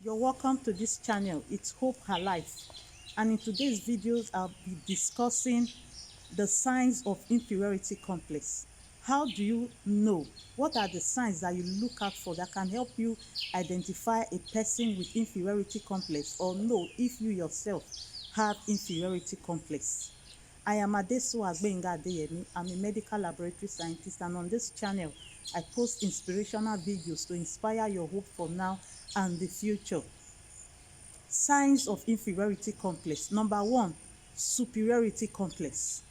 You're welcome to this channel. It's Hope Her Life. And in today's videos, I'll be discussing the signs of inferiority complex. How do you know? What are the signs that you look out for that can help you identify a person with inferiority complex or know if you yourself have inferiority complex? I am Adesu Agbenga Adeyemi. I'm a medical laboratory scientist, and on this channel, I post inspirational videos to inspire your hope for now and the future. Signs of inferiority complex. Number one, superiority complex.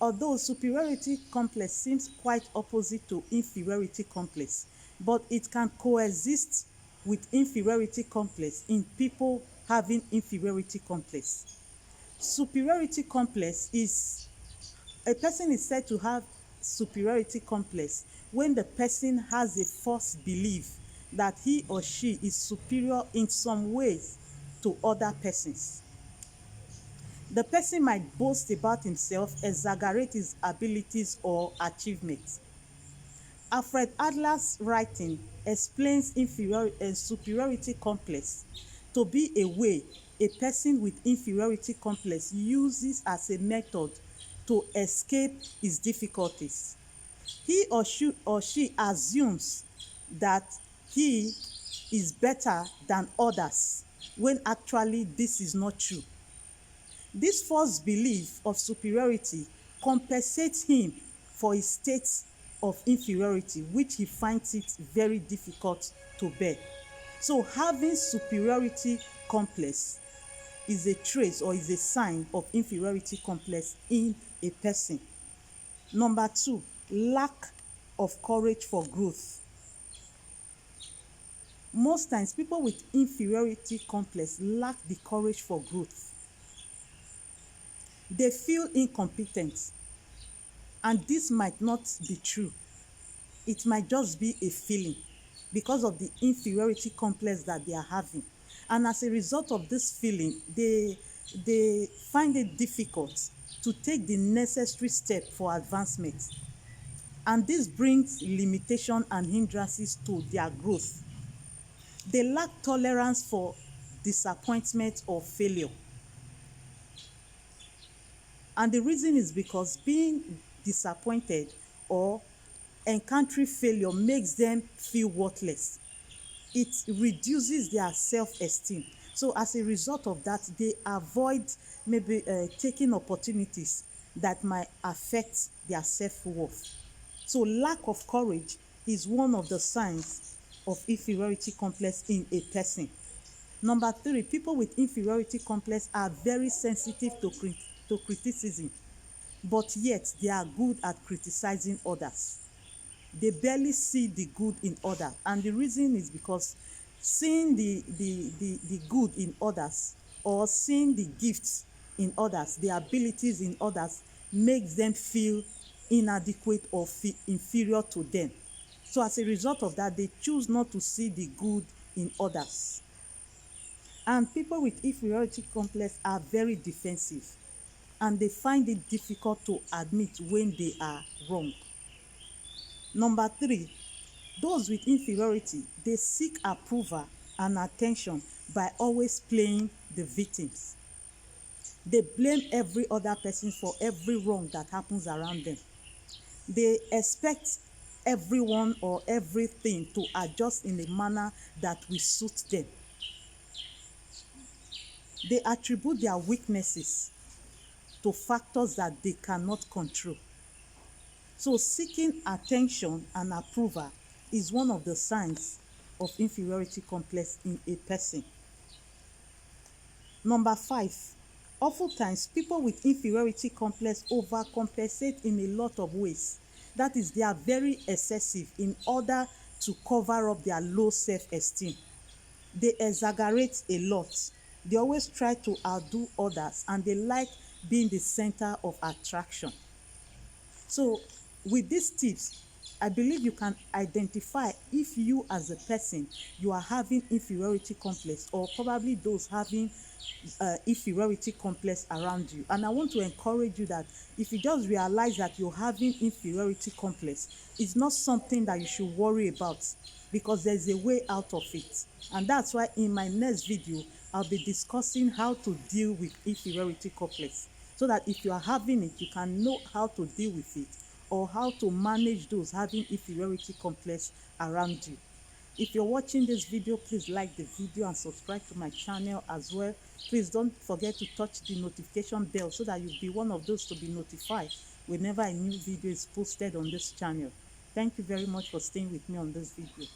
Although superiority complex seems quite opposite to inferiority complex, but it can coexist with inferiority complex in people having inferiority complex. Superiority complex is, a person is said to have superiority complex when the person has a false belief that he or she is superior in some ways to other persons. The person might boast about himself, exaggerate his abilities or achievements. Alfred Adler's writing explains superiority complex to be a way a person with inferiority complex uses as a method to escape his difficulties. He or she assumes that he is better than others when actually this is not true. This false belief of superiority compensates him for his state of inferiority, which he finds it very difficult to bear. So having superiority complex is a trait or is a sign of inferiority complex in a person. Number two, lack of courage for growth. Most times, people with inferiority complex lack the courage for growth. They feel incompetent, and this might not be true. It might just be a feeling because of the inferiority complex that they are having. And as a result of this feeling, they find it difficult to take the necessary step for advancement. And this brings limitation and hindrances to their growth. They lack tolerance for disappointment or failure. And the reason is because being disappointed or encountering failure makes them feel worthless. It reduces their self-esteem. So as a result of that, they avoid maybe taking opportunities that might affect their self-worth. So lack of courage is one of the signs of inferiority complex in a person. Number three, people with inferiority complex are very sensitive to criticism, but yet they are good at criticizing others. They barely see the good in others, and the reason is because seeing the good in others or seeing the gifts in others, the abilities in others, makes them feel inadequate or feel inferior to them. So as a result of that, they choose not to see the good in others. And people with inferiority complex are very defensive, and they find it difficult to admit when they are wrong. Number three, those with inferiority, they seek approval and attention by always playing the victims. They blame every other person for every wrong that happens around them. They expect everyone or everything to adjust in a manner that will suit them. They attribute their weaknesses to factors that they cannot control. So seeking attention and approval is one of the signs of inferiority complex in a person. Number five, oftentimes people with inferiority complex overcompensate in a lot of ways. That is, they are very excessive in order to cover up their low self-esteem. They exaggerate a lot. They always try to outdo others, and they like being the center of attraction. So with these tips, I believe you can identify if you as a person, you are having inferiority complex, or probably those having inferiority complex around you. And I want to encourage you that if you just realize that you're having inferiority complex, it's not something that you should worry about, because there's a way out of it. And that's why in my next video, I'll be discussing how to deal with inferiority complex, so that if you are having it, you can know how to deal with it, or how to manage those having inferiority complex around you. If you're watching this video, please like the video and subscribe to my channel as well. Please don't forget to touch the notification bell so that you'll be one of those to be notified whenever a new video is posted on this channel. Thank you very much for staying with me on this video.